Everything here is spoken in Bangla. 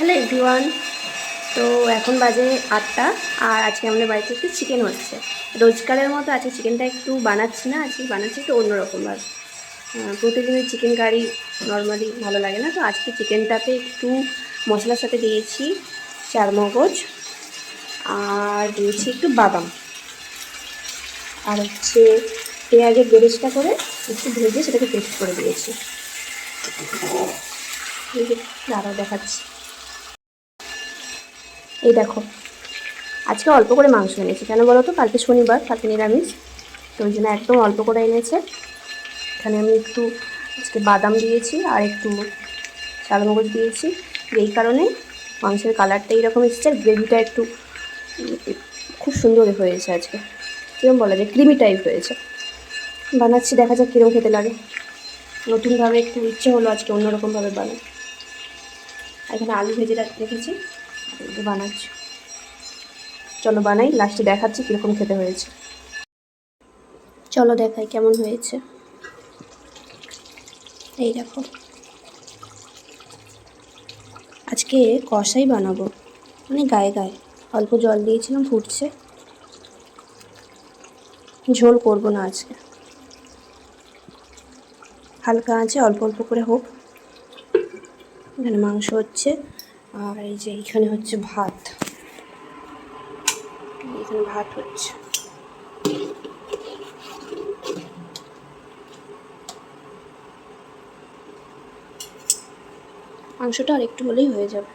Hello everyone. তো এখন বাজে 8টা আর আজকে আমাদের বাড়িতে একটু চিকেন হচ্ছে। রোজকারের মতো আজকে চিকেনটা একটু বানাচ্ছি না, আজকে বানাচ্ছি একটু অন্যরকমভাবে। প্রতিদিনের চিকেন কারি নর্মালি ভালো লাগে না, তো আজকে চিকেনটাতে একটু মশলার সাথে দিয়েছি চারমগজ আর দিয়েছি একটু বাদাম আর হচ্ছে পেঁয়াজের বেরেস্তা করে একটু ভেজে সেটাকে পেস্ট করে দিয়েছি। দাঁড়াও দেখাচ্ছি। এই দেখো, আজকে অল্প করে মাংস এনেছি। কেন বলো তো, কালকে শনিবার, কালকে নিরামিষ, তো ওই জন্য একদম অল্প করে এনেছে। এখানে আমি একটু আজকে বাদাম দিয়েছি আর একটু চালমগজ দিয়েছি, এই কারণে মাংসের কালারটা এইরকম এসেছে আর গ্রেভিটা একটু খুব সুন্দর হয়েছে আজকে। কীরকম বলা যায়, ক্রিমি টাইপ হয়েছে। বানাচ্ছি, দেখা যাক কীরকম খেতে লাগে। নতুনভাবে একটু ইচ্ছে হলো আজকে অন্যরকমভাবে বানাই। এখানে আলু ভেজে রেখেছি, একটু বানাচ্ছি। চলো বানাই, লাস্টে দেখাচ্ছি কীরকম খেতে হয়েছে। চলো দেখাই কেমন হয়েছে। এই দেখো, আজকে কষাই বানাবো, মানে গায়ে গায়ে। অল্প জল দিয়েছিলাম, ফুটছে। ঝোল করব না আজকে, হালকা আছে, অল্প অল্প করে হোক। এখানে মাংস হচ্ছে আর এই যে এখানে হচ্ছে ভাত, এখানে ভাত হচ্ছে। মাংসটা আর একটু হলেই হয়ে যাবে।